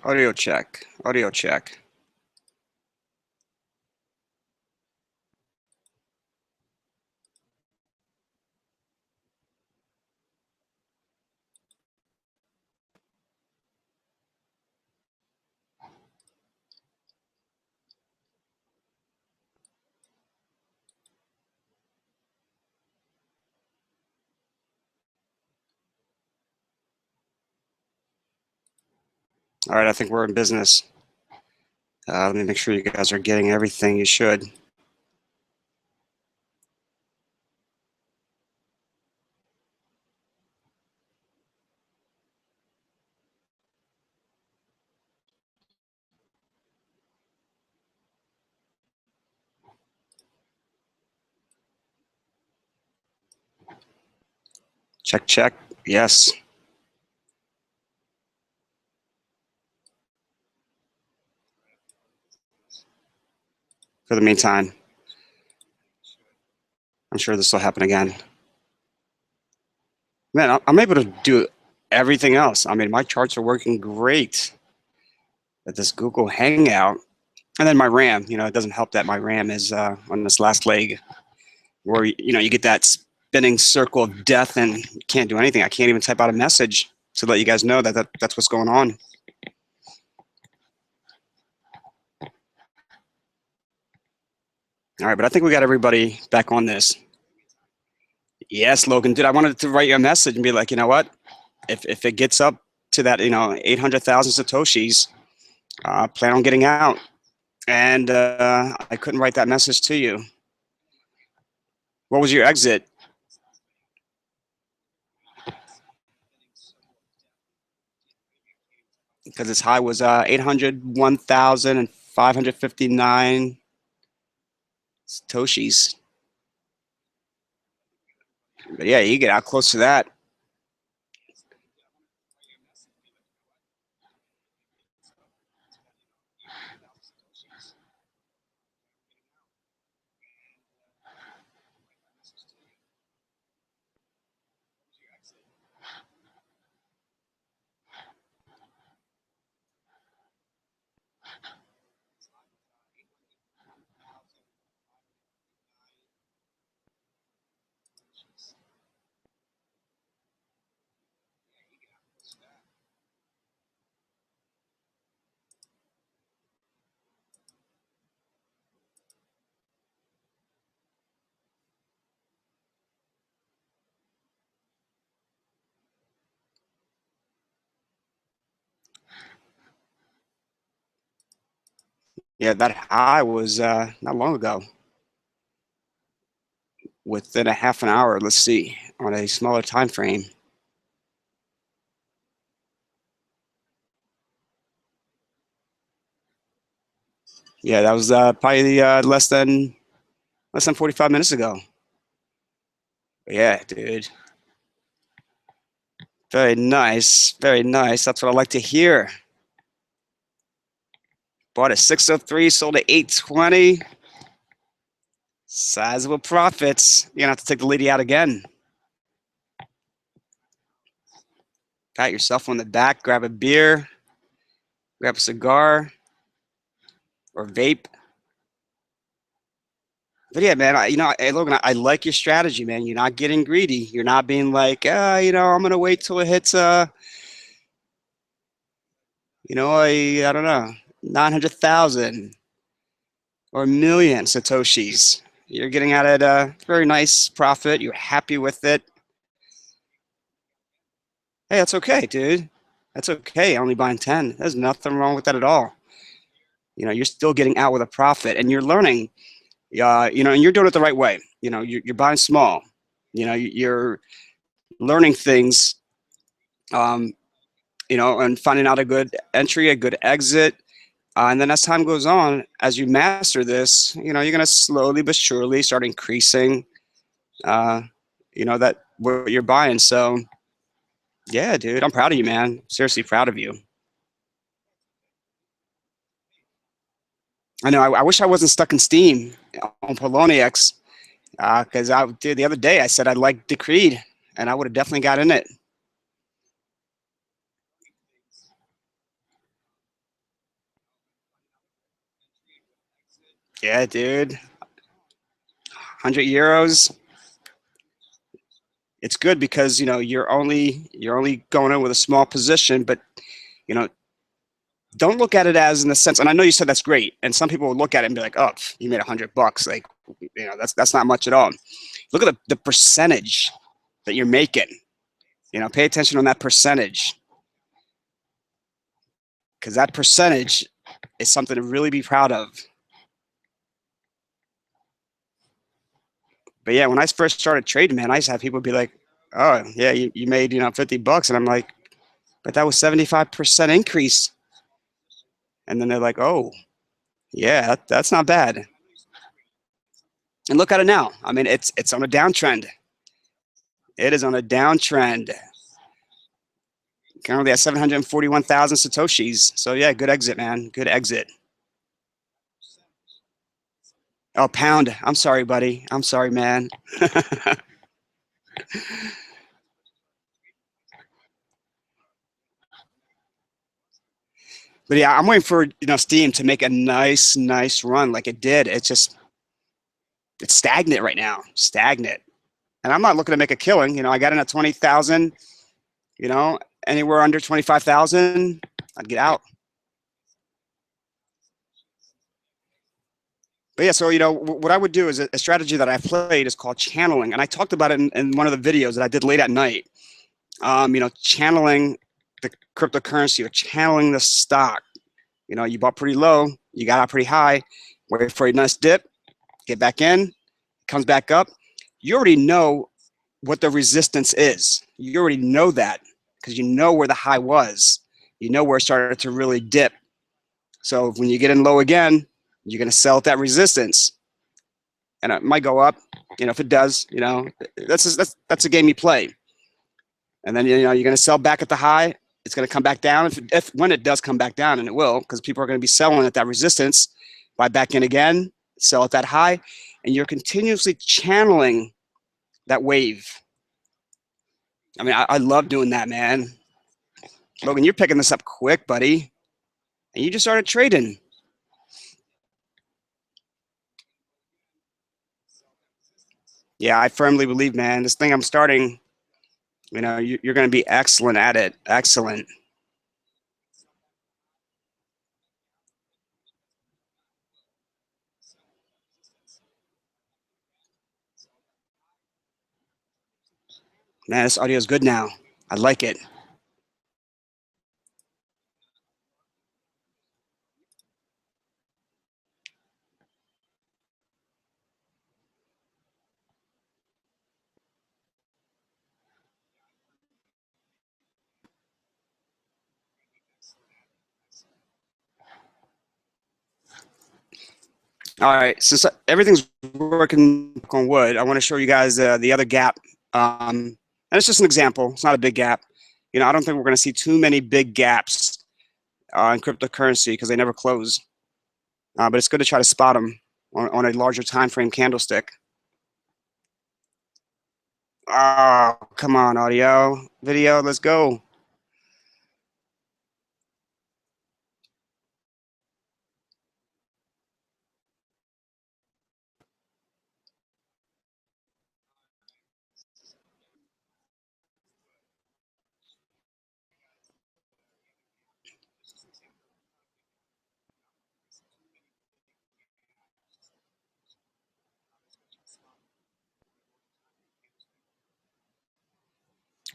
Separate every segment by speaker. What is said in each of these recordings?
Speaker 1: Audio check. Audio check. All right, I think we're in business. Let me make sure you guys are getting everything you should. Check, check. Yes. For the meantime, I'm sure this will happen again. Man, I'm able to do everything else. I mean, my charts are working great at this Google Hangout. And then my RAM, it doesn't help that my RAM is on this last leg where, you get that spinning circle of death and you can't do anything. I can't even type out a message to let you guys know that that's what's going on. All right, but I think we got everybody back on this. Yes, Logan, dude, I wanted to write you a message and be like, you know what? If it gets up to that, 800,000 Satoshis, plan on getting out. And I couldn't write that message to you. What was your exit? Because its high was 801,559 Satoshis. But yeah, you get out close to that. Yeah, that high was not long ago. Within a half an hour, let's see, on a smaller time frame. Yeah, that was probably less than 45 minutes ago. But yeah, dude. Very nice. Very nice. That's what I like to hear. Bought at 603, sold at 820. Sizable profits. You're going to have to take the lady out again. Pat yourself on the back, grab a beer, grab a cigar or vape. But yeah, man, hey, Logan, I like your strategy, man. You're not getting greedy. You're not being like, I'm going to wait till it hits, I don't know, 900,000 or a million Satoshis. You're getting out at a very nice profit. You're happy with it. Hey, that's okay, dude. That's okay. Only buying 10. There's nothing wrong with that at all. You're still getting out with a profit and you're learning, and you're doing it the right way. You're buying small. You're learning things, and finding out a good entry, a good exit. And then as time goes on, as you master this, you're going to slowly but surely start increasing, that what you're buying. So yeah, dude, I'm proud of you, man. Seriously proud of you. I know. I wish I wasn't stuck in Steam on Poloniex, because the other day I said I liked Decreed, and I would have definitely got in it. Yeah, dude. 100 euros. It's good because, you know, you're only going in with a small position, but, you know, don't look at it as in the sense, and I know you said that's great, and some people will look at it and be like, oh, you made $100. Like, you know, that's not much at all. Look at the percentage that you're making. You know, pay attention on that percentage, because that percentage is something to really be proud of. But yeah, when I first started trading, man, I used to have people be like, oh, yeah, you made, you know, $50. And I'm like, but that was 75% increase. And then they're like, oh, yeah, that's not bad. And look at it now. I mean, it's on a downtrend. It is on a downtrend. Currently at 741,000 Satoshis. So yeah, good exit, man. Good exit. Oh, pound. I'm sorry, buddy. I'm sorry, man. But yeah, I'm waiting for, you know, Steam to make a nice run like it did. It's stagnant right now. Stagnant. And I'm not looking to make a killing. You know, I got in at 20,000, you know, anywhere under 25,000, I'd get out. But yeah, so, you know, what I would do is a strategy that I've played is called channeling. And I talked about it in one of the videos that I did late at night. You know, channeling the cryptocurrency or channeling the stock. You know, you bought pretty low, you got out pretty high, wait for a nice dip, get back in, comes back up. You already know what the resistance is. You already know that because you know where the high was. You know where it started to really dip. So when you get in low again, you're going to sell at that resistance. And it might go up. You know, if it does, you know, that's a game you play. And then, you know, you're going to sell back at the high. It's going to come back down. If when it does come back down, and it will, because people are going to be selling at that resistance, buy back in again, sell at that high, and you're continuously channeling that wave. I mean, I love doing that, man. Logan, you're picking this up quick, buddy. And you just started trading. Yeah, I firmly believe, man, this thing I'm starting, you know, you're going to be excellent at it. Excellent. Man, this audio is good now. I like it. All right, since everything's working on wood, I want to show you guys the other gap. And it's just an example. It's not a big gap. You know, I don't think we're going to see too many big gaps in cryptocurrency because they never close. But it's good to try to spot them on a larger time frame candlestick. Oh, come on, audio, video, let's go.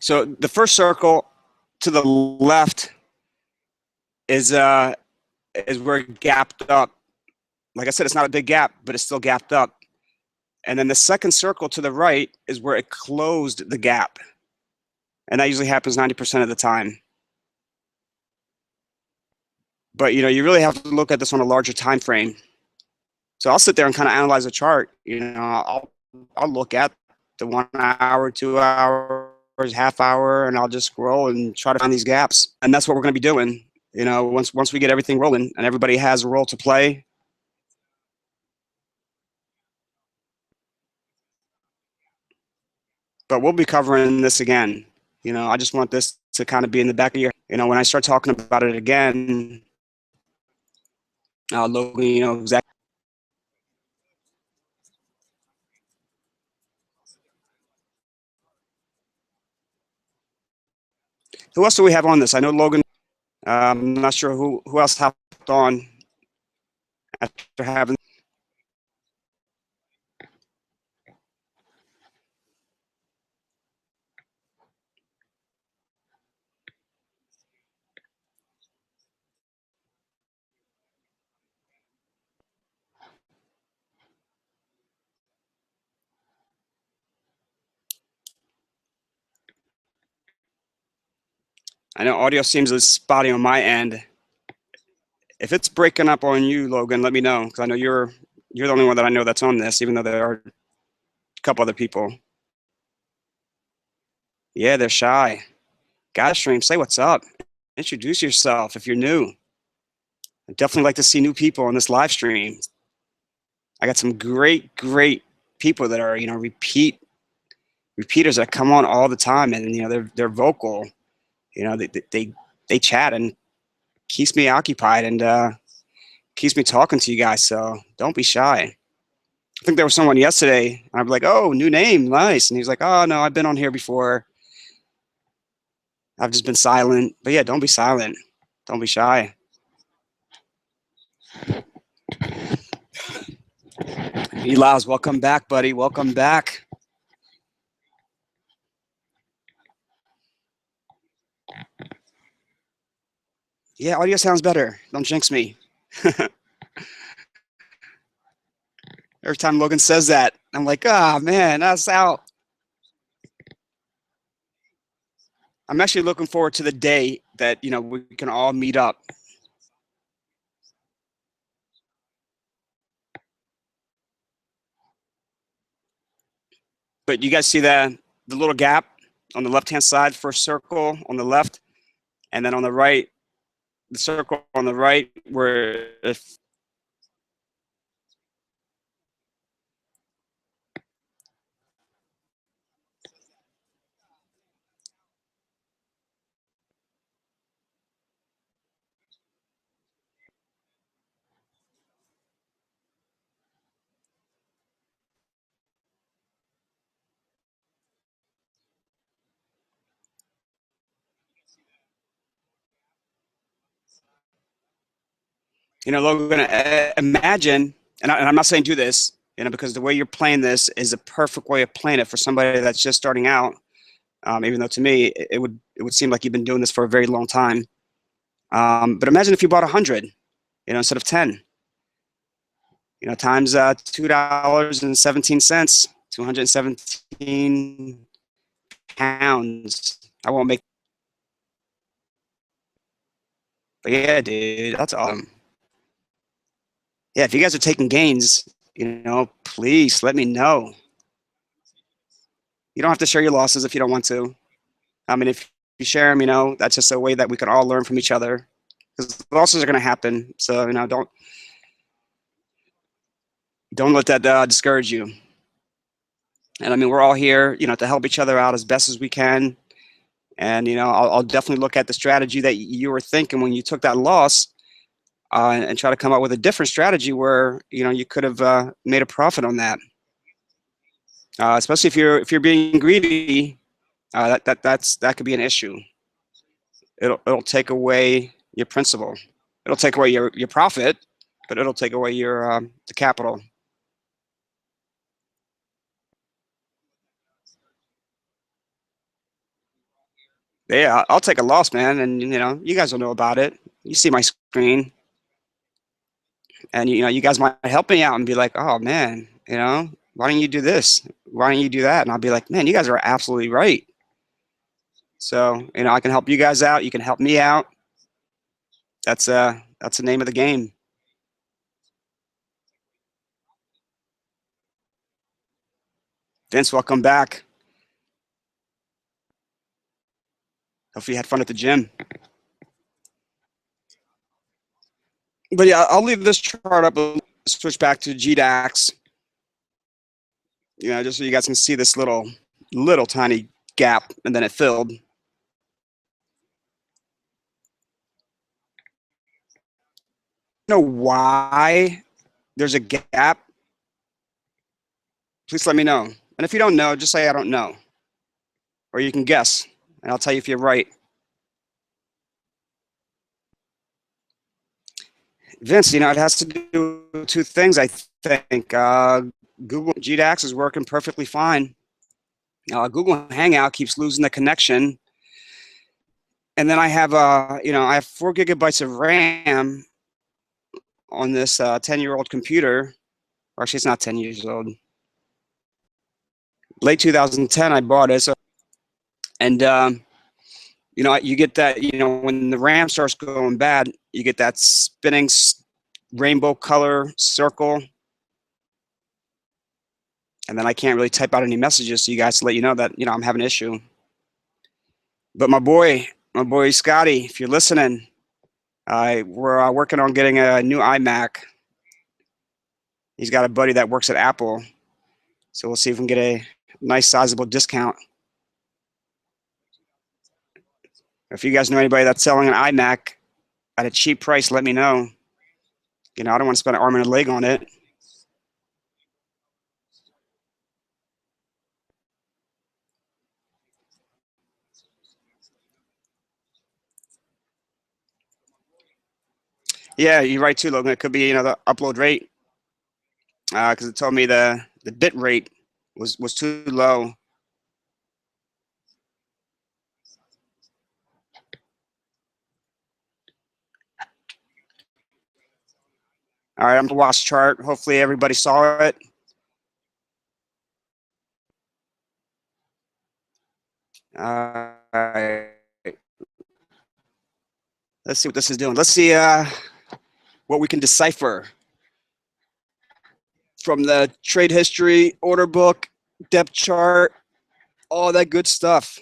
Speaker 1: So the first circle to the left is where it gapped up. Like I said, it's not a big gap, but it's still gapped up. And then the second circle to the right is where it closed the gap. And that usually happens 90% of the time. But, you know, you really have to look at this on a larger time frame. So I'll sit there and kind of analyze a chart. You know, I'll look at the 1 hour, 2 hours, half hour, and I'll just scroll and try to find these gaps. And that's what we're going to be doing. You know, once we get everything rolling and everybody has a role to play. But we'll be covering this again. You know, I just want this to kind of be in the back of your, you know, when I start talking about it again, Logan, you know, exactly. Who else do we have on this? I know Logan. I'm not sure who else hopped on after having. I know audio seems a little spotty on my end. If it's breaking up on you, Logan, let me know, because I know you're the only one that I know that's on this, even though there are a couple other people. Yeah, they're shy. Gotta stream, say what's up. Introduce yourself if you're new. I definitely like to see new people on this live stream. I got some great people that are, repeaters that come on all the time, and they're vocal. They chat and keeps me occupied and keeps me talking to you guys. So don't be shy. I think there was someone yesterday, and I'm like, oh, new name, nice. And he's like, oh, no, I've been on here before. I've just been silent. But yeah, don't be silent. Don't be shy. Elias, welcome back, buddy. Welcome back. Yeah, audio sounds better. Don't jinx me. Every time Logan says that, I'm like, ah, man, that's out. I'm actually looking forward to the day that, we can all meet up. But you guys see the little gap on the left-hand side, first circle on the left, and then on the right, the circle on the right where if Logan, imagine, and I'm not saying do this, because the way you're playing this is a perfect way of playing it for somebody that's just starting out. Even though to me it would seem like you've been doing this for a very long time. But imagine if you bought 100, instead of 10. Times $2.17, 217 pounds. I won't make. But yeah, dude, that's awesome. Yeah, if you guys are taking gains, please let me know. You don't have to share your losses if you don't want to. I mean, if you share them, that's just a way that we can all learn from each other. Because losses are going to happen. So, don't let that discourage you. And I mean, we're all here, to help each other out as best as we can. And, I'll definitely look at the strategy that you were thinking when you took that loss and try to come up with a different strategy where, you could have made a profit on that. Especially if you're being greedy, that could be an issue. It'll take away your principal. It'll take away your profit, but it'll take away your the capital. Yeah, I'll take a loss, man, and you guys will know about it. You see my screen, and you guys might help me out and be like, oh man, why don't you do this? Why don't you do that? And I'll be like, man, you guys are absolutely right. So I can help you guys out. You can help me out. That's the name of the game. Vince, welcome back. Hopefully you had fun at the gym. But yeah, I'll leave this chart up and switch back to GDAX. Just so you guys can see this little tiny gap, and then it filled. Know why there's a gap? Please let me know. And if you don't know, just say I don't know. Or you can guess, and I'll tell you if you're right. Vince, it has to do with two things, I think. Google GDAX is working perfectly fine. Google Hangout keeps losing the connection. And then I have, I have 4 gigabytes of RAM on this 10-year-old computer. Or actually, it's not 10 years old. Late 2010, I bought it. So, and, you get that, when the RAM starts going bad, you get that spinning rainbow color circle. And then I can't really type out any messages to you guys to let you know that, I'm having an issue. But my boy Scotty, if you're listening, we're working on getting a new iMac. He's got a buddy that works at Apple. So we'll see if we can get a nice sizable discount. If you guys know anybody that's selling an iMac at a cheap price, let me know. I don't want to spend an arm and a leg on it. Yeah, you're right too, Logan. It could be the upload rate, because it told me the bit rate was too low. All right, I'm gonna watch chart. Hopefully everybody saw it. All right. Let's see what this is doing. Let's see what we can decipher from the trade history, order book, depth chart, all that good stuff.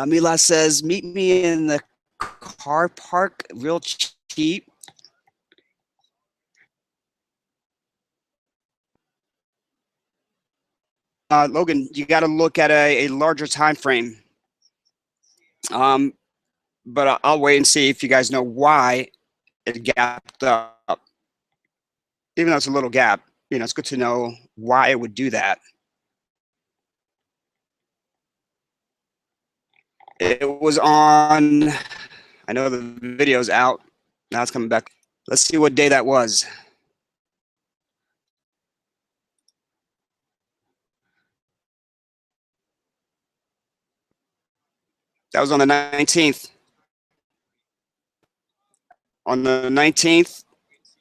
Speaker 1: Mila says, meet me in the car park real cheap. Logan, you got to look at a larger time frame. But I'll wait and see if you guys know why it gapped up. Even though it's a little gap, it's good to know why it would do that. It was on, I know the video's out. Now it's coming back. Let's see what day that was. That was on the 19th. On the 19th,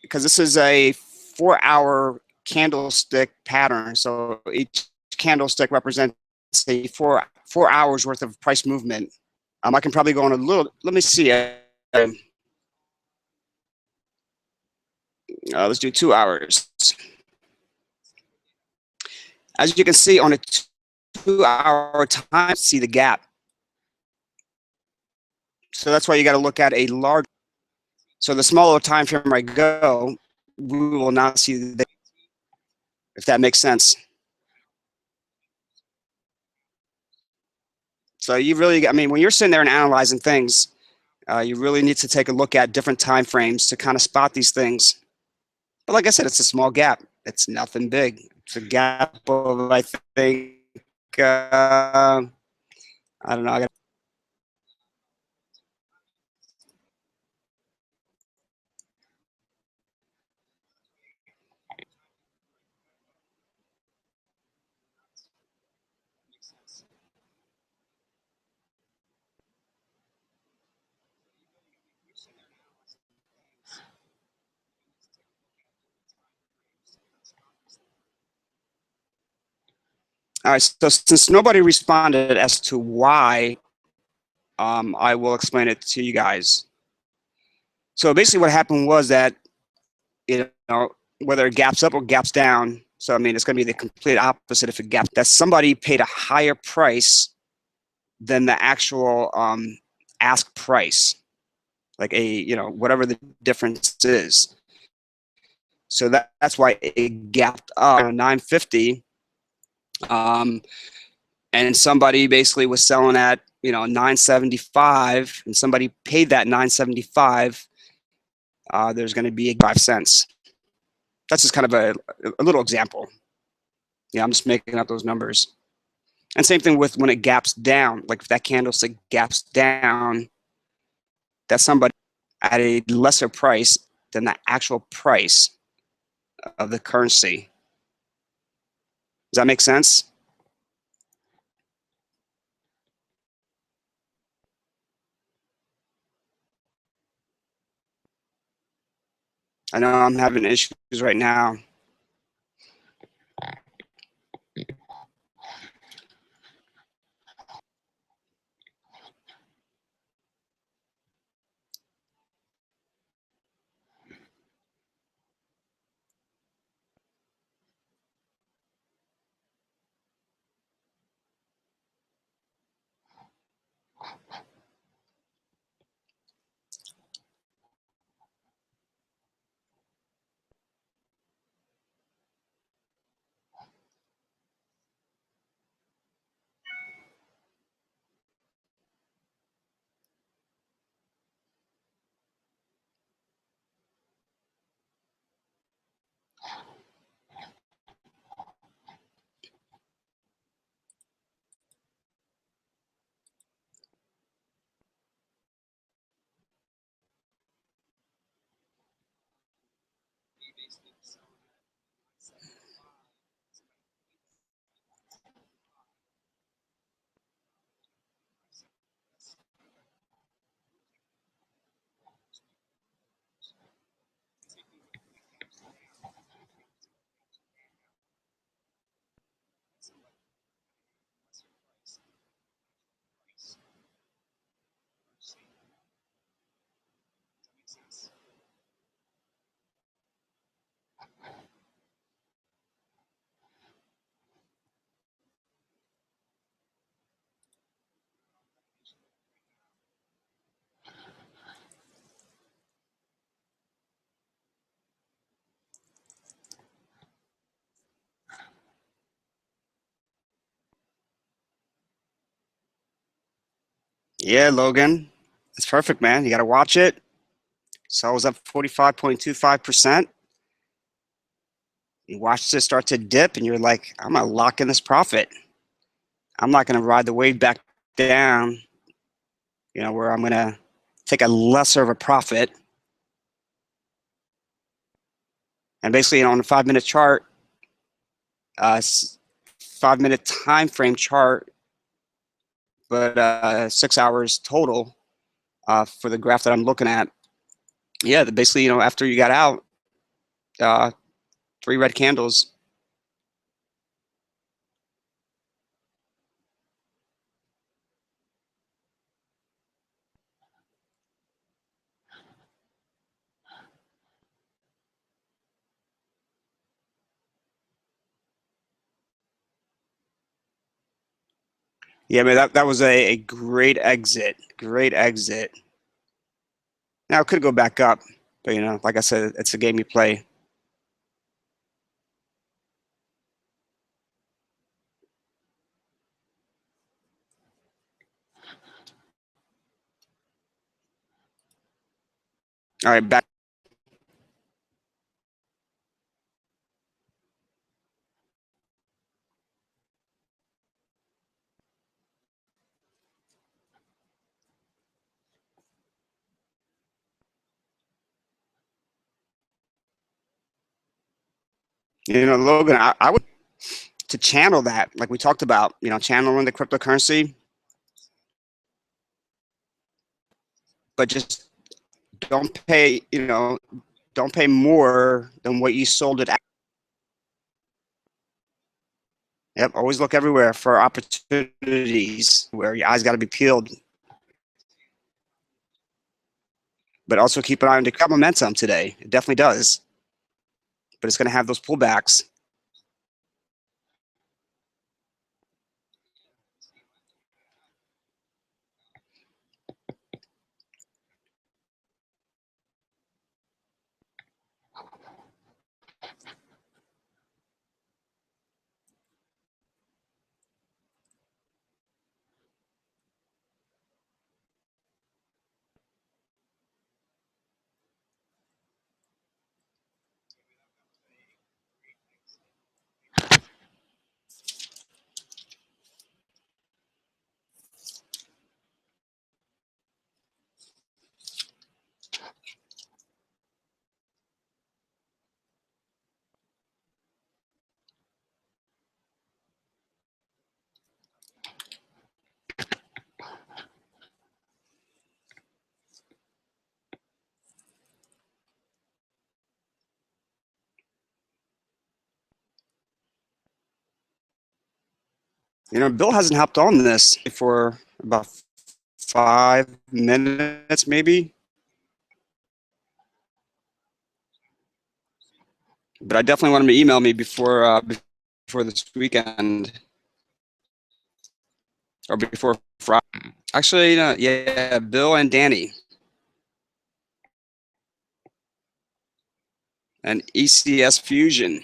Speaker 1: because this is a 4-hour candlestick pattern. So each candlestick represents a four hours worth of price movement. I can probably go on a little, let me see. Let's do 2 hours. As you can see on a 2-hour time, see the gap. So that's why you got to look at a large. So the smaller time frame I go, we will not see the, if that makes sense. So you really, when you're sitting there and analyzing things, you really need to take a look at different time frames to kind of spot these things. But like I said, it's a small gap. It's nothing big. It's a gap of, I think, I don't know. All right, so since nobody responded as to why, I will explain it to you guys. So basically what happened was that, whether it gaps up or gaps down, so it's going to be the complete opposite if it gaps, that somebody paid a higher price than the actual ask price, like whatever the difference is. So that's why it gapped up 950. And somebody basically was selling at 975, and somebody paid that 975. There's going to be 5 cents. That's just kind of a little example. I'm just making up those numbers. And same thing with when it gaps down. Like if that candlestick gaps down, that's somebody at a lesser price than the actual price of the currency. Does that make sense? I know I'm having issues right now. Yeah, Logan. It's perfect, man. You got to watch it. So I was up 45.25%. You watched it start to dip, and you're like, I'm going to lock in this profit. I'm not going to ride the wave back down, where I'm going to take a lesser of a profit. And basically, on a 5-minute chart, 5-minute time frame chart, but 6 hours total for the graph that I'm looking at. Yeah, basically, after you got out, 3 red candles. Yeah, man, that was a great exit. Great exit. Now, it could go back up, but, like I said, it's a game you play. All right, back. Logan, I would to channel that, like we talked about, channeling the cryptocurrency, but just don't pay, don't pay more than what you sold it at. Yep, always look everywhere for opportunities where your eyes got to be peeled. But also keep an eye on the momentum today. It definitely does. But it's going to have those pullbacks. Bill hasn't hopped on this for about 5 minutes, maybe. But I definitely want him to email me before this weekend or before Friday. Actually, yeah, Bill and Danny and ECS Fusion.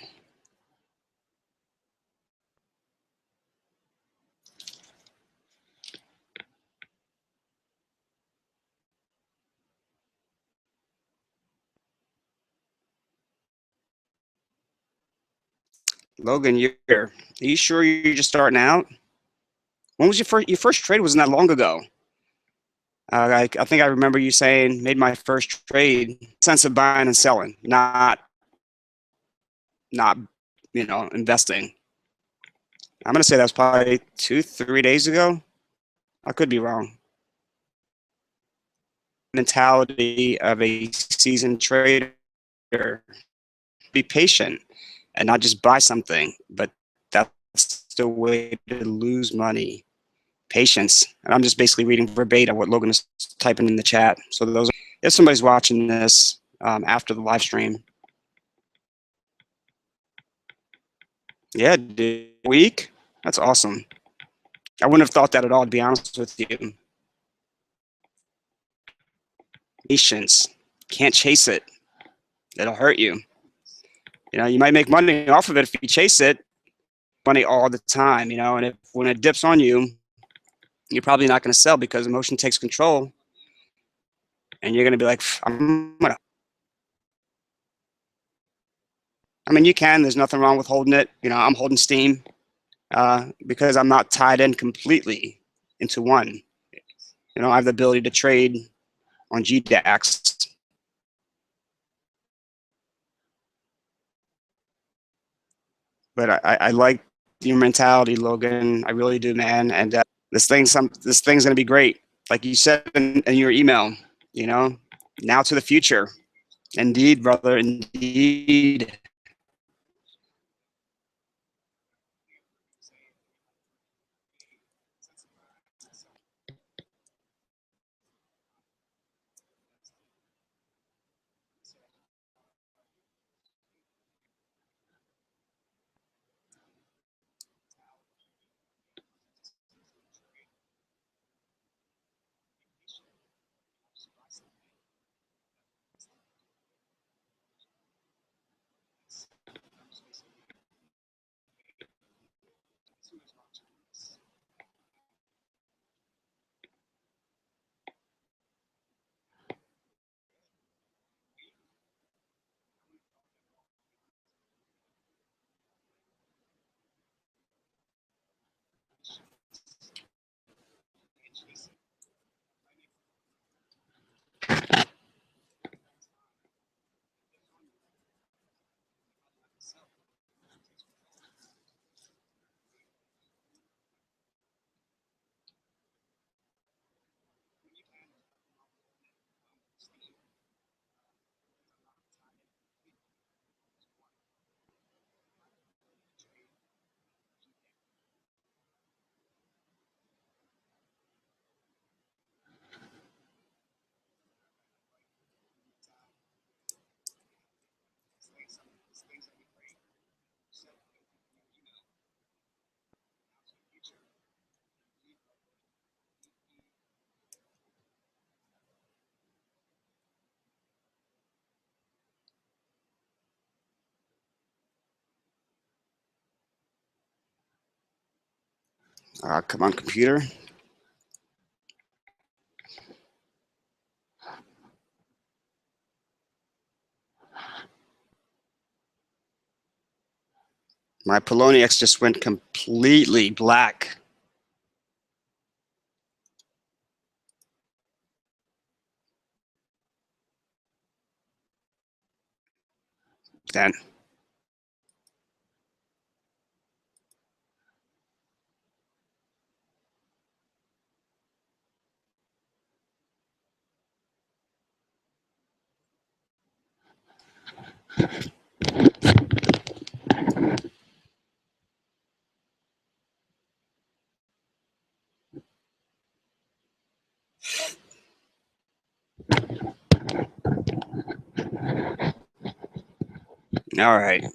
Speaker 1: Logan, are you sure you're just starting out? When was your first trade? Wasn't that long ago? I think I remember you saying made my first trade. Sense of buying and selling, not investing. I'm gonna say that was probably 2-3 days ago. I could be wrong. Mentality of a seasoned trader: be patient and not just buy something, but that's the way to lose money. Patience. And I'm just basically reading verbatim what Logan is typing in the chat. So those, if somebody's watching this after the live stream, yeah, dude, week. That's awesome. I wouldn't have thought that at all, to be honest with you. Patience. Can't chase it. It'll hurt you. You might make money off of it if you chase it. Money all the time, and when it dips on you, you're probably not going to sell because emotion takes control, and you're going to be like, I'm gonna. I mean, you can. There's nothing wrong with holding it. I'm holding steam because I'm not tied in completely into one. I have the ability to trade on GDAX. But I like your mentality, Logan. I really do, man. And this thing's going to be great. Like you said in your email, now to the future. Indeed, brother. Indeed. Come on, computer. My Poloniex just went completely black. Then. All right,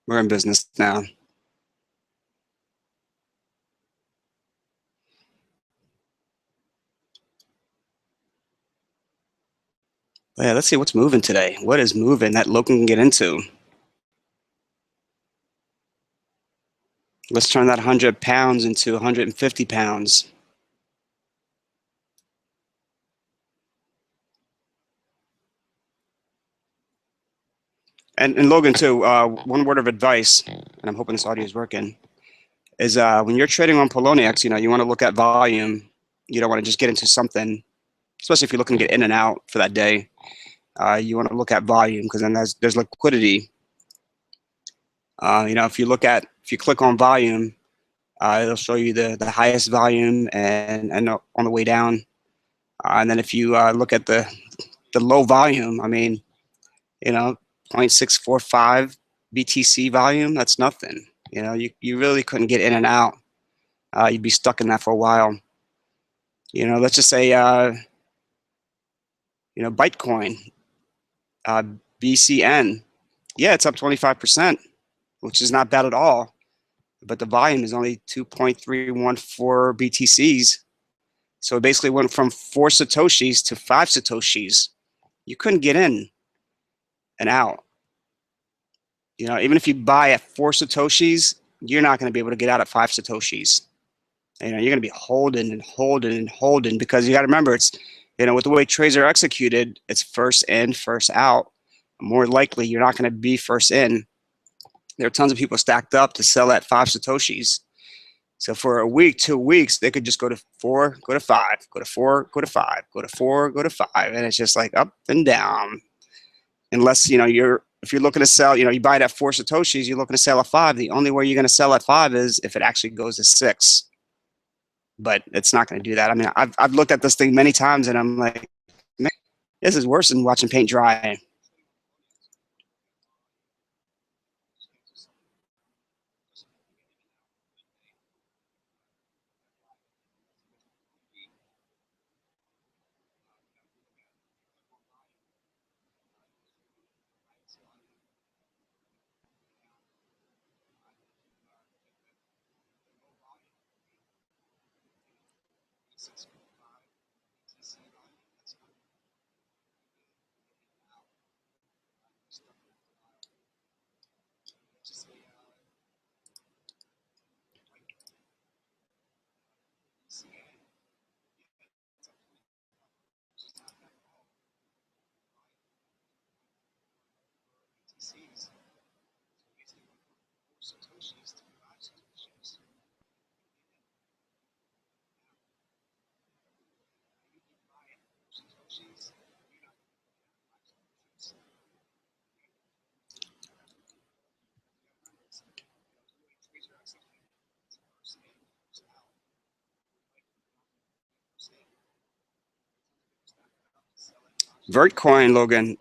Speaker 1: we're in business now. Yeah, let's see what's moving today. What is moving that Logan can get into? Let's turn that 100 pounds into 150 pounds. And Logan, too, one word of advice, and I'm hoping this audio is working, is when you're trading on Poloniex, you want to look at volume. You don't want to just get into something, especially if you're looking to get in and out for that day. You want to look at volume because then there's liquidity. If you click on volume, it'll show you the highest volume and on the way down. And then if you look at the low volume, I mean, 0.645 BTC volume, that's nothing. You really couldn't get in and out. You'd be stuck in that for a while. Let's just say, Bitcoin, BCN. Yeah, it's up 25%, which is not bad at all. But the volume is only 2.314 BTCs. So it basically went from 4 Satoshis to 5 Satoshis. You couldn't get in and out. Even if you buy at 4 Satoshis, you're not going to be able to get out at 5 Satoshis. You're going to be holding and holding and holding because you got to remember it's, with the way trades are executed, it's first in, first out. More likely, you're not going to be first in. There are tons of people stacked up to sell at 5 Satoshis. So for a week, 2 weeks, they could just go to 4, go to 5, go to 4, go to 5, go to 4, go to 5, and it's just like up and down. Unless if you're looking to sell, you buy it at 4 Satoshis, you're looking to sell at 5. The only way you're going to sell at 5 is if it actually goes to 6. But it's not going to do that. I mean, I've looked at this thing many times, and I'm like, man, this is worse than watching paint dry. Vertcoin, Logan.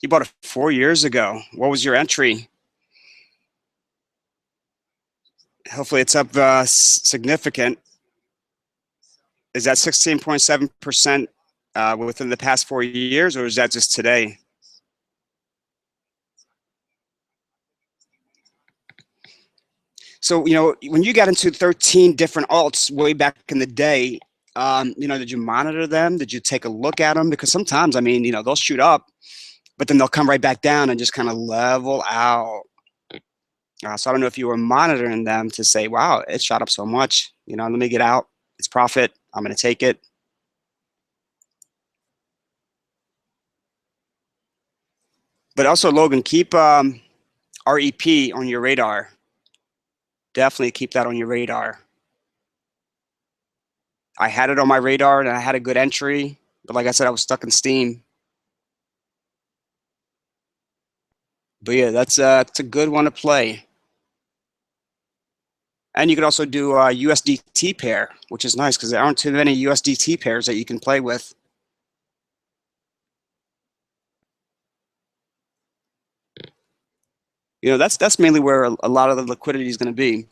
Speaker 1: You bought it 4 years ago. What was your entry? Hopefully, it's up significant. Is that 16.7% within the past 4 years, or is that just today? So, when you got into 13 different alts way back in the day, did you monitor them? Did you take a look at them? Because sometimes, they'll shoot up, but then they'll come right back down and just kind of level out. So I don't know if you were monitoring them to say, wow, it shot up so much. Let me get out. It's profit. I'm going to take it. But also, Logan, keep REP on your radar. Definitely keep that on your radar. I had it on my radar and I had a good entry, but like I said, I was stuck in Steam. But yeah, that's a good one to play. And you could also do a USDT pair, which is nice because there aren't too many USDT pairs that you can play with. That's mainly where a lot of the liquidity is going to be.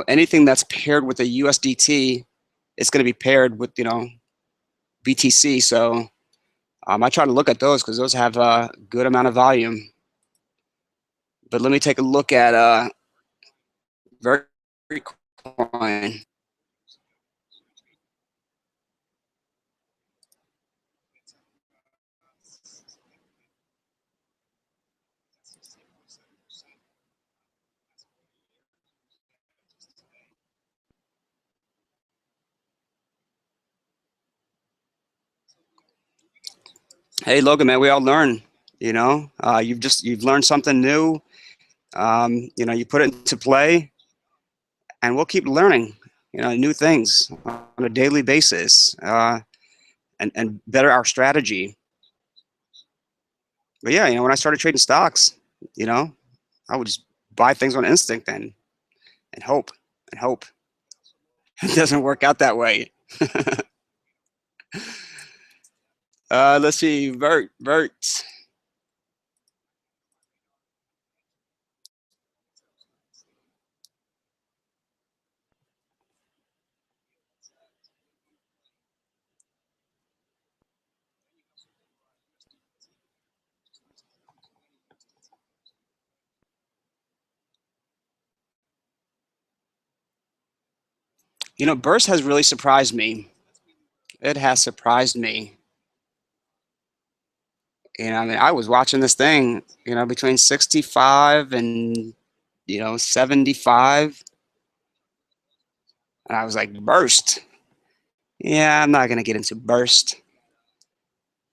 Speaker 1: Anything that's paired with a USDT, it's going to be paired with BTC. So I try to look at those because those have a good amount of volume. But let me take a look at Vercoin. Hey, Logan, man, we all learn. You know, you've learned something new. You know, you put it into play, and we'll keep learning. You know, new things on a daily basis, and better our strategy. But yeah, you know, when I started trading stocks, you know, I would just buy things on instinct and hope and hope. It doesn't work out that way. Let's see, Vert. You know, Burst has really surprised me. It has surprised me. You know, I mean, I was watching this thing, you know, between 65 and, you know, 75. And I was like, Burst. Yeah, I'm not going to get into Burst.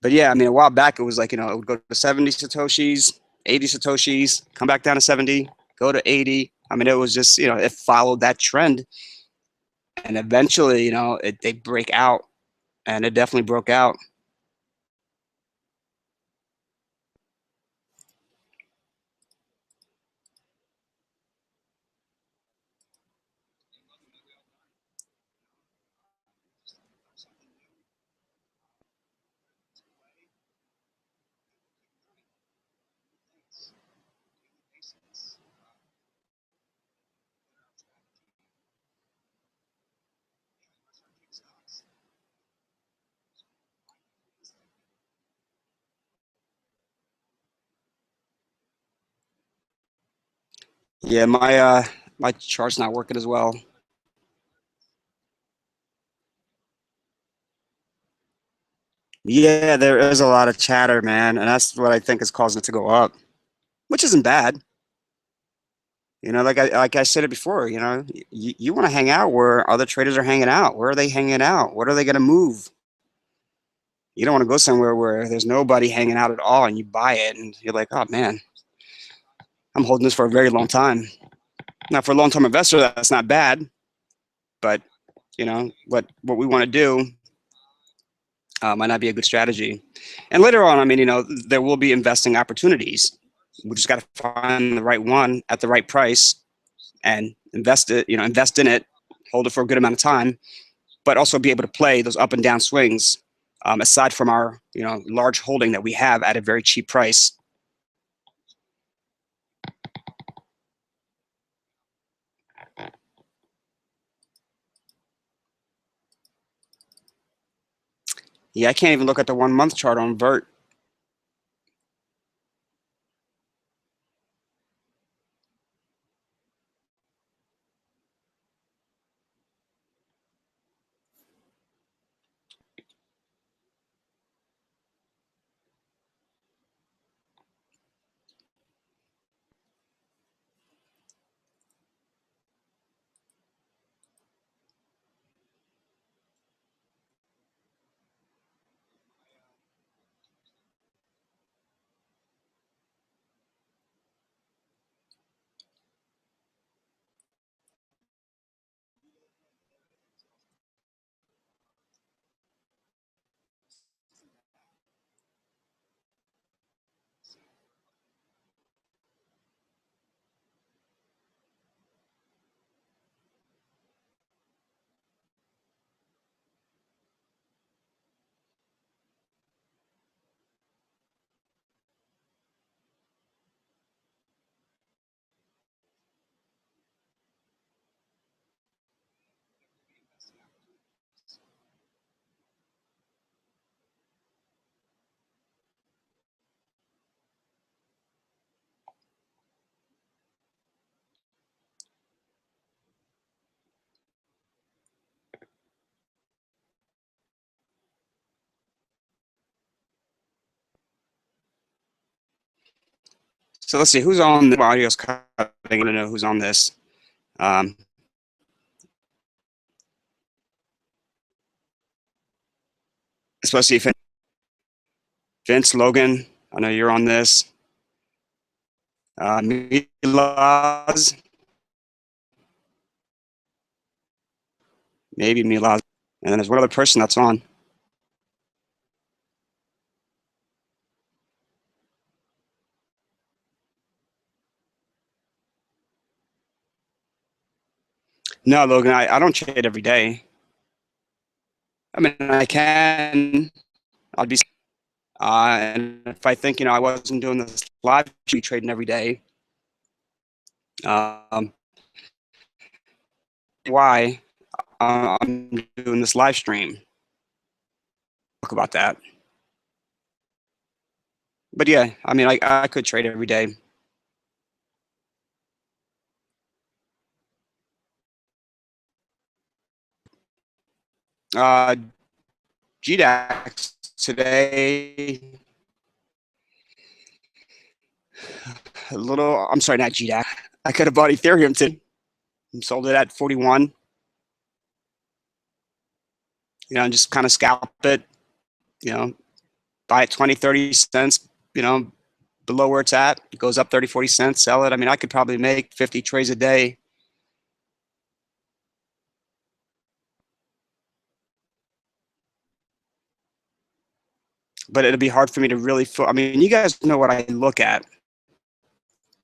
Speaker 1: But yeah, I mean, a while back, it was like, you know, it would go to 70 Satoshis, 80 Satoshis, come back down to 70, go to 80. I mean, it was just, you know, it followed that trend. And eventually, you know, they break out. And it definitely broke out. Yeah, my chart's not working as well. Yeah, there is a lot of chatter, man, and that's what I think is causing it to go up, which isn't bad. You know, like I said it before, you know, you want to hang out where other traders are hanging out. Where are they hanging out? What are they going to move? You don't want to go somewhere where there's nobody hanging out at all and you buy it and you're like, oh man, I'm holding this for a very long time. Now, for a long-term investor, that's not bad, but you know what we want to do might not be a good strategy. And later on, I mean, you know, there will be investing opportunities. We just got to find the right one at the right price and invest it. You know, invest in it, hold it for a good amount of time, but also be able to play those up and down swings. Aside from our, you know, large holding that we have at a very cheap price. Yeah, I can't even look at the 1 month chart on Vert. So let's see who's on the audio's cutting. I want to know who's on this. Especially if Vince, Logan, I know you're on this. Milaz, maybe Milaz. And then there's one other person that's on. No, Logan, I don't trade every day. I mean, I can. I'd be. And if I think, I wasn't doing this live trading every day, why I'm doing this live stream. Talk about that. But yeah, I mean, I could trade every day. GDAX today, I'm sorry, not GDAX. I could have bought Ethereum today and sold it at 41. And just kind of scalp it, buy it 20, 30 cents, below where it's at. It goes up 30, 40 cents, sell it. I mean, I could probably make 50 trades a day. But it'll be hard for me to really, I mean, you guys know what I look at.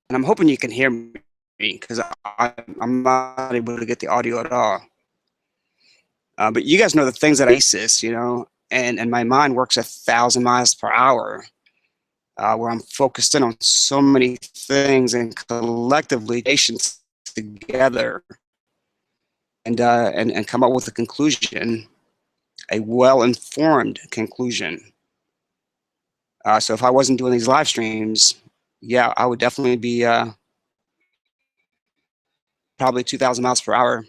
Speaker 1: And I'm hoping you can hear me because I'm not able to get the audio at all. But you guys know the things that I basis, and my mind works 1,000 miles per hour, where I'm focused in on so many things and collectively patients together and come up with a conclusion, a well-informed conclusion. So if I wasn't doing these live streams, yeah, I would definitely be probably 2,000 miles per hour.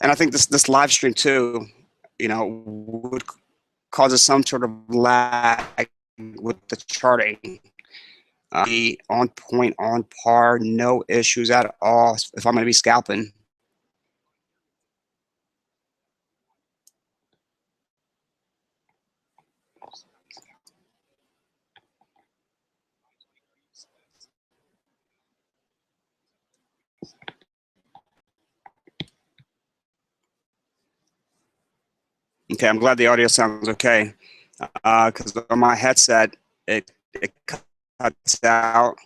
Speaker 1: And I think this live stream too, would causes some sort of lag with the charting. Be on point, on par, no issues at all if I'm going to be scalping. Okay, I'm glad the audio sounds okay. Because on my headset, it cuts out.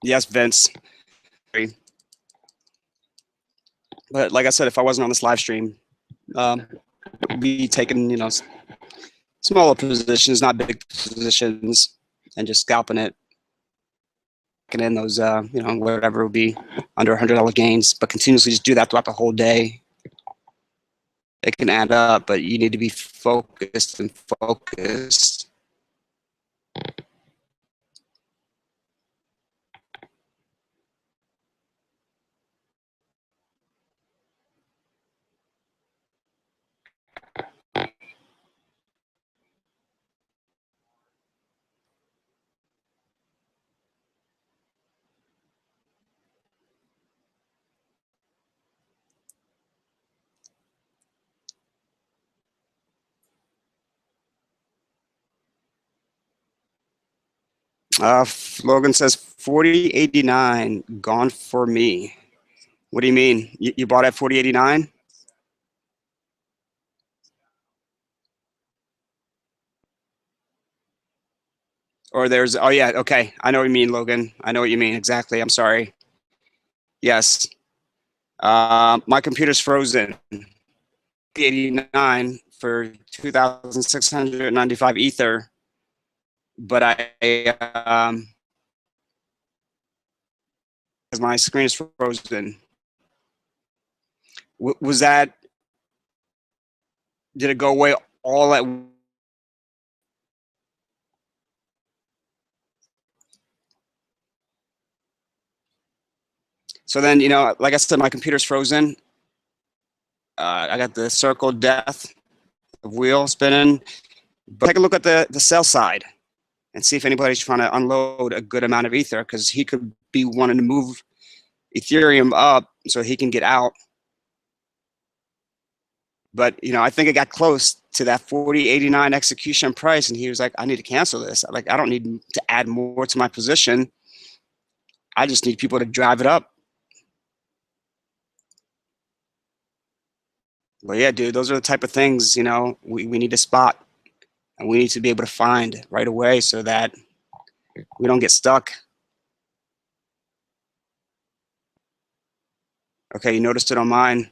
Speaker 1: Yes, Vince. But like I said, if I wasn't on this live stream, be taking, smaller positions, not big positions, and just scalping it. And in those, whatever would be under $100 gains, but continuously just do that throughout the whole day. It can add up, but you need to be focused and focused. Logan says 4089 gone for me. What do you mean? You bought at 4089? Or there's, oh yeah, okay. I know what you mean, Logan. I know what you mean. Exactly. I'm sorry. Yes. My computer's frozen. 89 for 2,695 Ether. But my screen is frozen. Was that, did it go away all at once? So then, you know, like I said, my computer's frozen. I got the circle death wheel spinning. But take a look at the sell side and see if anybody's trying to unload a good amount of Ether, because he could be wanting to move Ethereum up so he can get out. But, you know, I think it got close to that 40.89 execution price, and he was like, I need to cancel this. Like, I don't need to add more to my position. I just need people to drive it up. But yeah, dude, those are the type of things, you know, we need to spot, and we need to be able to find right away so that we don't get stuck. Okay, you noticed it on mine.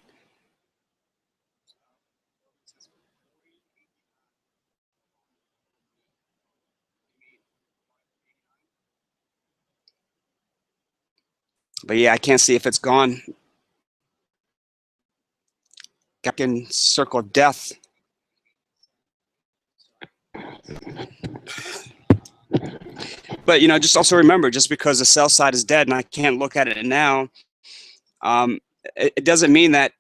Speaker 1: But yeah, I can't see if it's gone. Captain Circle of Death. But, you know, just also remember, just because the sell side is dead and I can't look at it now, it doesn't mean that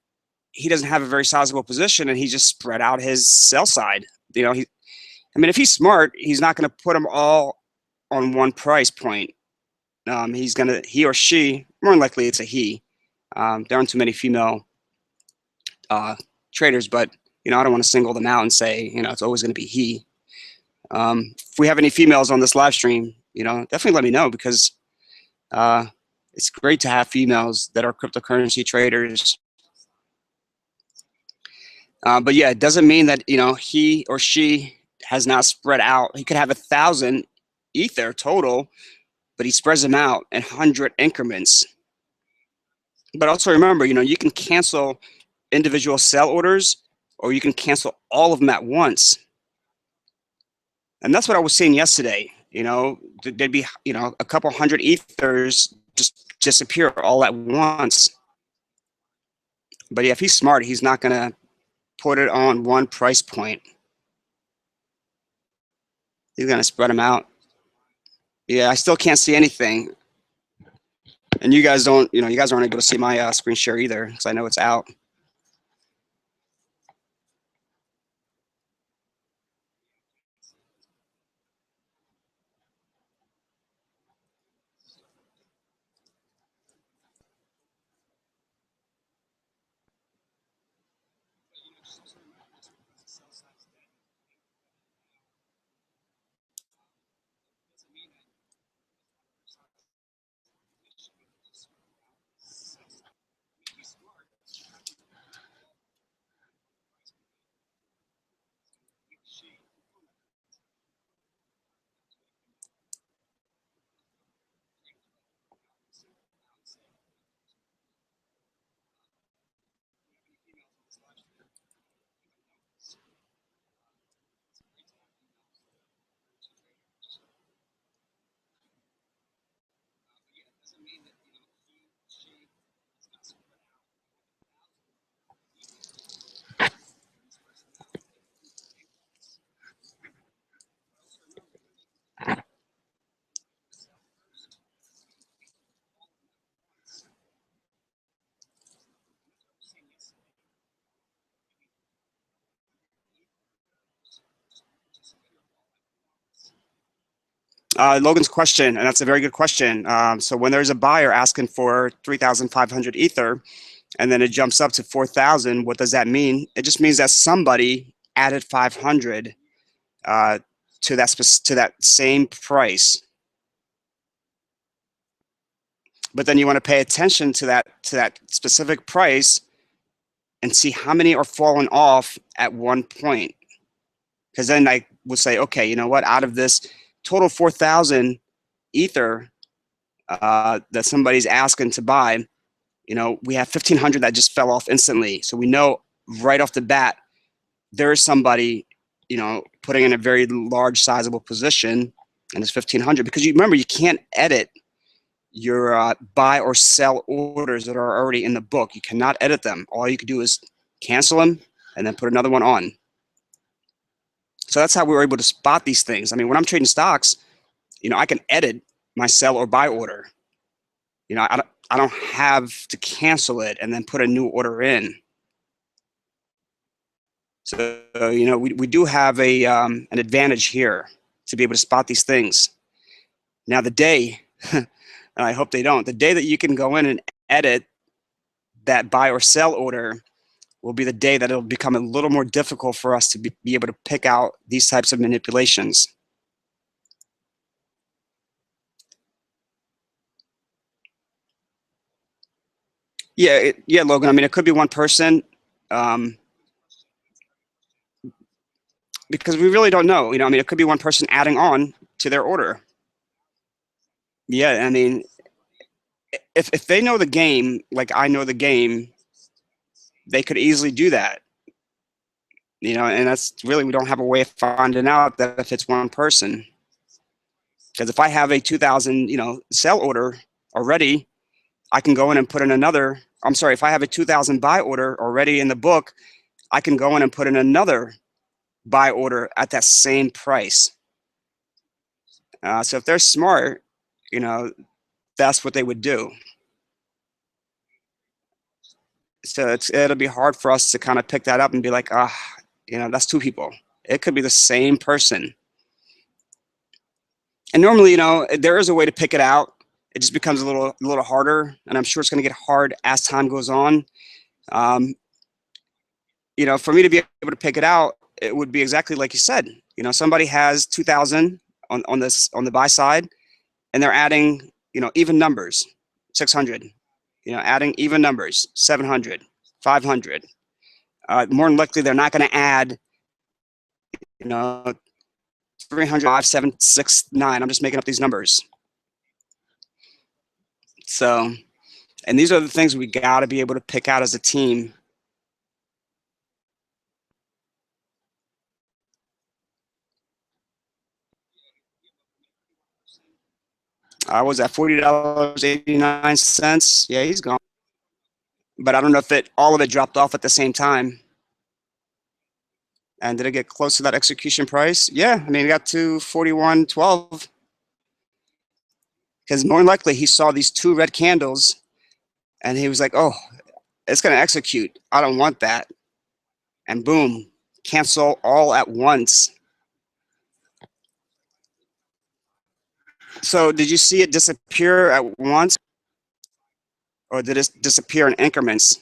Speaker 1: he doesn't have a very sizable position and he just spread out his sell side. You know, I mean, if he's smart, he's not going to put them all on one price point. He or she, more than likely it's a he. There aren't too many female traders, but, you know, I don't want to single them out and say, you know, it's always going to be he. If we have any females on this live stream, you know, definitely let me know, because it's great to have females that are cryptocurrency traders. But yeah, it doesn't mean that, you know, he or she has not spread out. He could have 1,000 Ether total, but he spreads them out in 100 increments. But also remember, you know, you can cancel individual sell orders, or you can cancel all of them at once. And that's what I was saying yesterday. You know, there'd be, you know, a couple hundred Ethers just disappear all at once. But yeah, if he's smart, he's not going to put it on one price point. He's going to spread them out. Yeah, I still can't see anything. And you guys don't, you know, you guys aren't able to see my screen share either, because I know it's out. Logan's question, and that's a very good question. So when there's a buyer asking for 3,500 Ether, and then it jumps up to 4,000, what does that mean? It just means that somebody added 500 to that same price. But then you want to pay attention to that specific price and see how many are falling off at one point. Because then I would say, okay, you know what? Out of this total 4,000 Ether that somebody's asking to buy, you know, we have 1,500 that just fell off instantly. So we know right off the bat, there's somebody, you know, putting in a very large, sizable position, and it's 1,500 because you remember you can't edit your buy or sell orders that are already in the book. You cannot edit them. All you can do is cancel them and then put another one on. So that's how we were able to spot these things. I mean, when I'm trading stocks, you know, I can edit my sell or buy order. You know, I don't have to cancel it and then put a new order in. So, you know, we do have an advantage here to be able to spot these things. Now, the day, and I hope they don't, the day that you can go in and edit that buy or sell order will be the day that it'll become a little more difficult for us to be able to pick out these types of manipulations. Yeah, yeah, Logan. I mean, it could be one person because we really don't know. You know, I mean, it could be one person adding on to their order. Yeah, I mean, if they know the game like I know the game, they could easily do that. You know, and that's really, we don't have a way of finding out that if it's one person. Because if I have a 2,000, you know, sell order already, I can go in and put in another. I'm sorry, if I have a 2,000 buy order already in the book, I can go in and put in another buy order at that same price. So if they're smart, you know, that's what they would do. So it'll be hard for us to kind of pick that up and be like, you know, that's two people. It could be the same person. And normally, you know, there is a way to pick it out. It just becomes a little harder, and I'm sure it's going to get hard as time goes on. You know, for me to be able to pick it out, it would be exactly like you said. You know, somebody has 2,000 on the buy side, and they're adding, you know, even numbers, 600. You know, adding even numbers, 700, 500. More than likely, they're not going to add, you know, 300, 5, 7, 6, 9. I'm just making up these numbers. So, and these are the things we got to be able to pick out as a team. I was at $40.89. Yeah, he's gone. But I don't know if all of it dropped off at the same time. And did it get close to that execution price? Yeah, I mean, it got to 41.12. Because more than likely, he saw these two red candles, and he was like, "Oh, it's going to execute. I don't want that." And boom, cancel all at once. So did you see it disappear at once, or did it disappear in increments?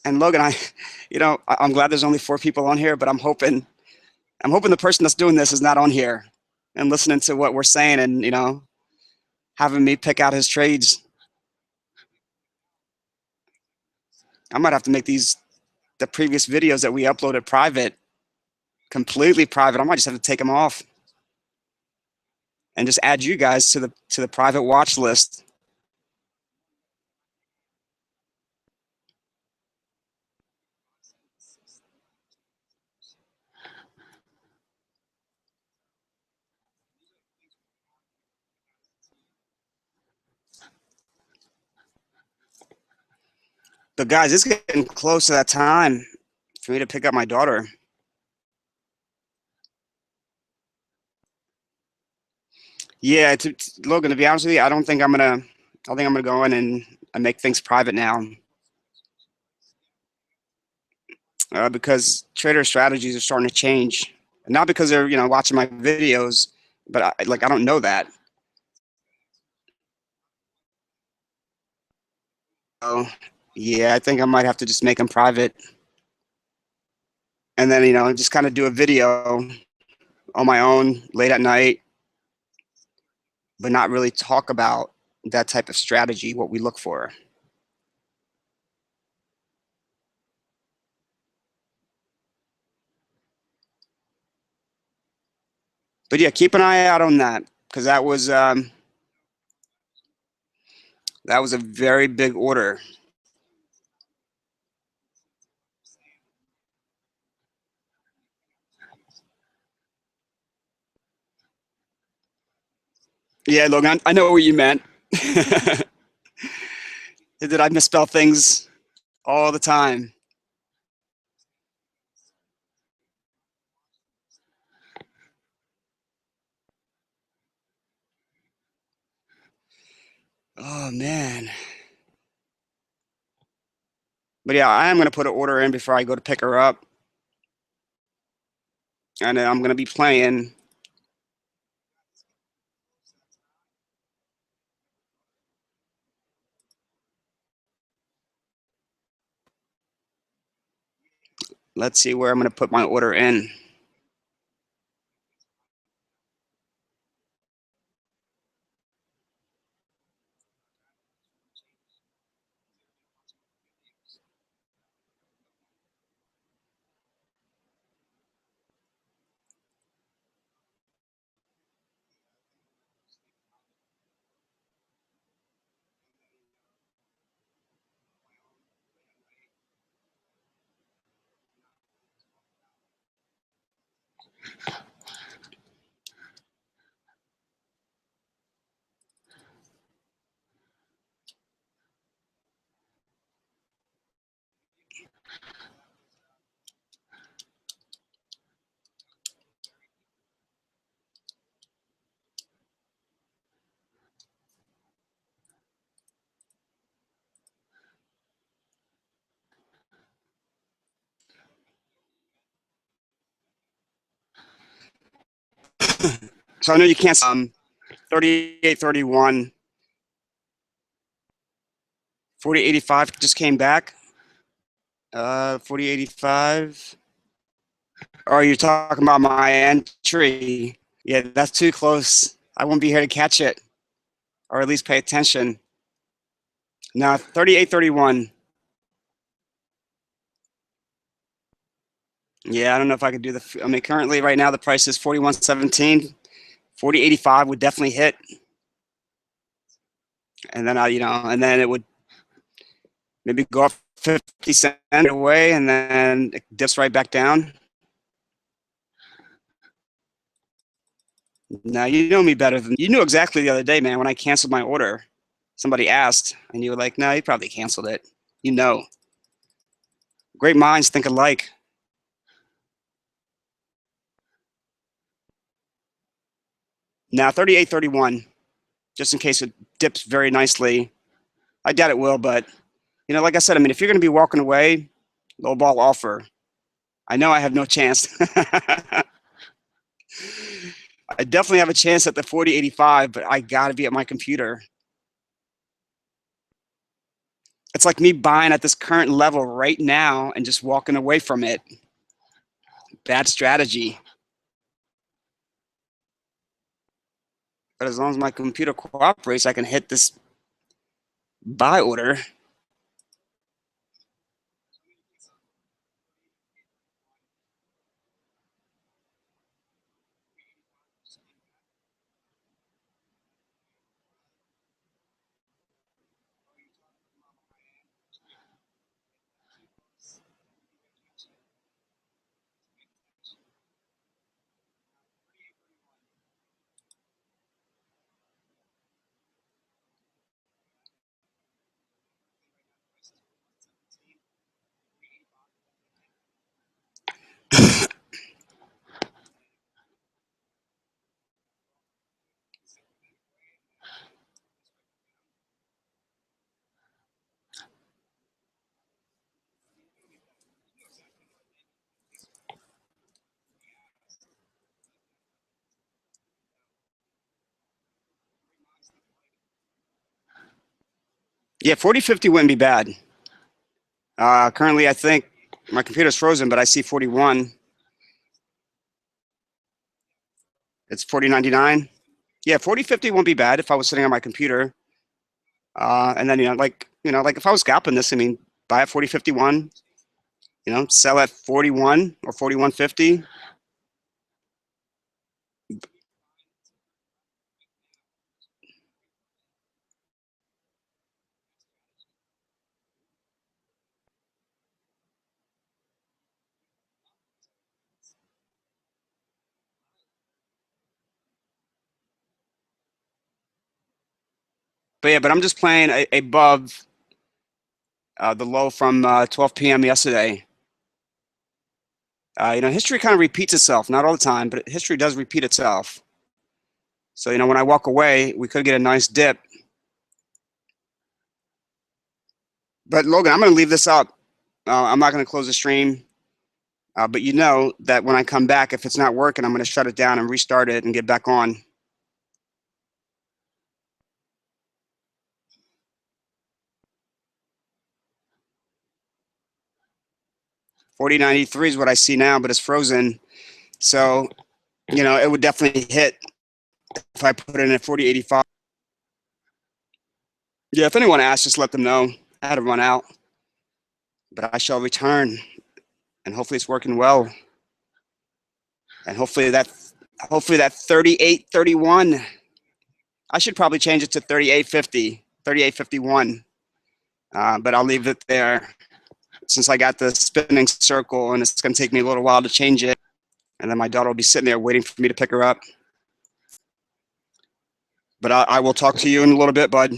Speaker 1: And Logan, you know, I'm glad there's only 4 people on here, but I'm hoping the person that's doing this is not on here and listening to what we're saying and, you know, having me pick out his trades. I might have to make the previous videos that we uploaded private, completely private. I might just have to take them off and just add you guys to the private watch list. But guys, it's getting close to that time for me to pick up my daughter. Yeah, Logan, to be honest with you, I think I'm gonna go in and make things private now, because trader strategies are starting to change. Not because they're, you know, watching my videos, but I don't know that. So yeah, I think I might have to just make them private, and then, you know, just kind of do a video on my own late at night, but not really talk about that type of strategy, what we look for. But yeah, keep an eye out on that, because that was a very big order. Yeah, Logan, I know what you meant. Did I misspell things all the time? Oh man. But yeah, I am going to put an order in before I go to pick her up. And I'm going to be playing. Let's see where I'm going to put my order in. So I know you can't 38.31, 40.85 just came back. 40.85. Oh, you're talking about my entry. Yeah, that's too close. I won't be here to catch it, or at least pay attention. Now, 38.31. Yeah, I don't know if I could do the. I mean, currently, right now, the price is 41.17. 40.85 would definitely hit, and then and then it would maybe go up 50 cents away, and then it dips right back down. Now you know me better than you knew exactly the other day, man. When I canceled my order, somebody asked, and you were like, "No, you probably canceled it." You know, great minds think alike. Now 38.31, just in case it dips very nicely. I doubt it will, but like I said, I mean, if you're going to be walking away, low ball offer. I know I have no chance. I definitely have a chance at the 40.85, but I got to be at my computer. It's like me buying at this current level right now and just walking away from it. Bad strategy. But as long as my computer cooperates, I can hit this buy order. Yeah, 40.50 wouldn't be bad. Currently, I think my computer's frozen, but I see 41. It's 40.99. Yeah, 40.50 won't be bad if I was sitting on my computer. And then, like if I was scalping this, I mean, buy at 40.51, sell at 41 or 41.50. But yeah, but I'm just playing above the low from 12 p.m. yesterday. History kind of repeats itself, not all the time, but history does repeat itself. So, when I walk away, we could get a nice dip. But Logan, I'm going to leave this up. I'm not going to close the stream. But you know that when I come back, if it's not working, I'm going to shut it down and restart it and get back on. 40.93 is what I see now, but it's frozen. So, it would definitely hit if I put it in at 40.85. Yeah, if anyone asks, just let them know. I had to run out, but I shall return, and hopefully it's working well. And hopefully that 38.31. I should probably change it to 38.50, 38.51. But I'll leave it there since I got the spinning circle, and it's going to take me a little while to change it. And then my daughter will be sitting there waiting for me to pick her up. But I will talk to you in a little bit, bud.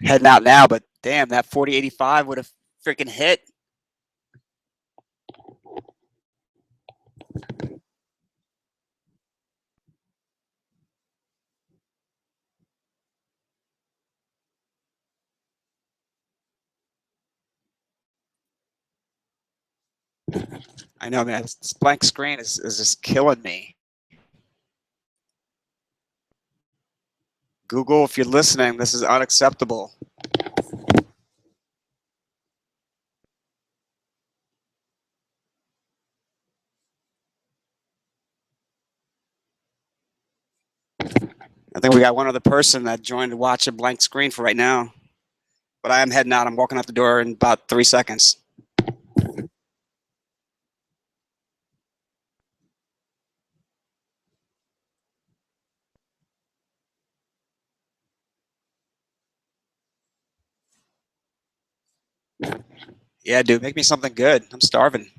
Speaker 1: Heading out now, but damn, that 40.85 would have freaking hit. I know, man. This blank screen is just killing me. Google, if you're listening, this is unacceptable. I think we got one other person that joined to watch a blank screen for right now. But I am heading out. I'm walking out the door in about 3 seconds. Yeah, dude, make me something good. I'm starving.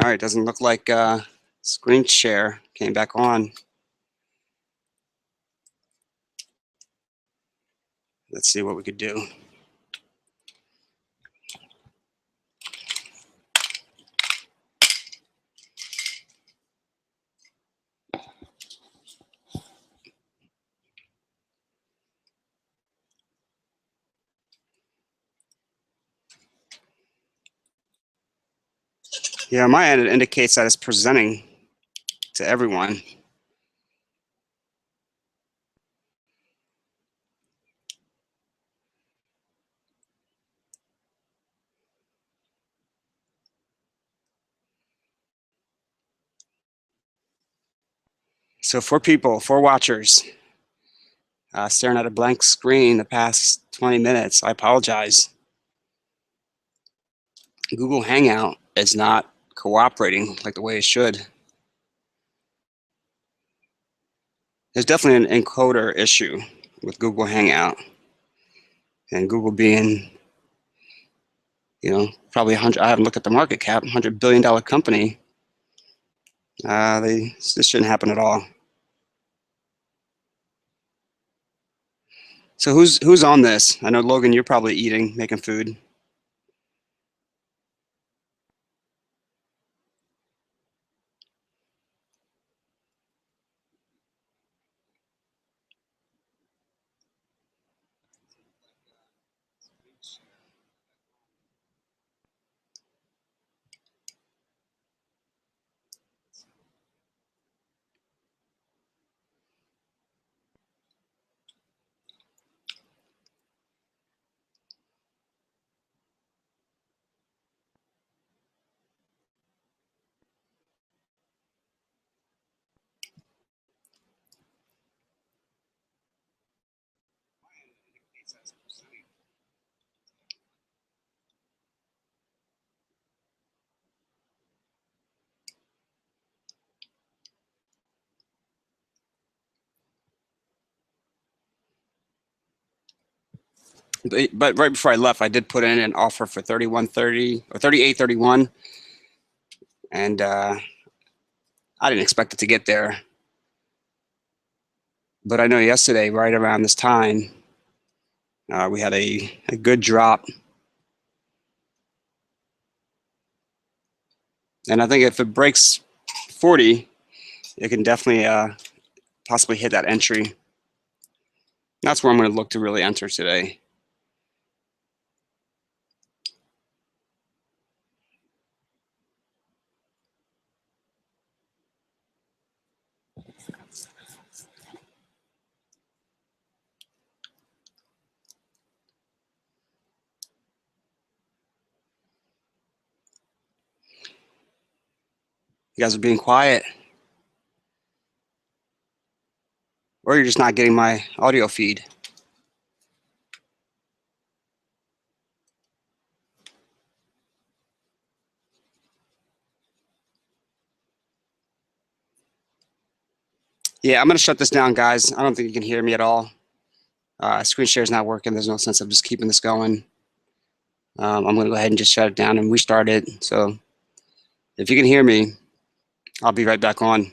Speaker 1: right, doesn't look like screen share came back on. Let's see what we could do. Yeah, on my end, it indicates that it's presenting to everyone. So 4 people, 4 watchers, staring at a blank screen the past 20 minutes. I apologize. Google Hangout is not cooperating like the way it should. There's definitely an encoder issue with Google Hangout, and Google being, probably 100. I haven't looked at the market cap, $100 billion company. This shouldn't happen at all. So who's on this? I know, Logan, you're probably eating, making food. But right before I left, I did put in an offer for 31.30 or 38.31, and I didn't expect it to get there. But I know yesterday, right around this time, we had a good drop. And I think if it breaks 40, it can definitely possibly hit that entry. That's where I'm going to look to really enter today. You guys are being quiet, or you're just not getting my audio feed. Yeah, I'm going to shut this down, guys. I don't think you can hear me at all. Screen share is not working. There's no sense of just keeping this going. I'm going to go ahead and just shut it down and restart it. So if you can hear me, I'll be right back on.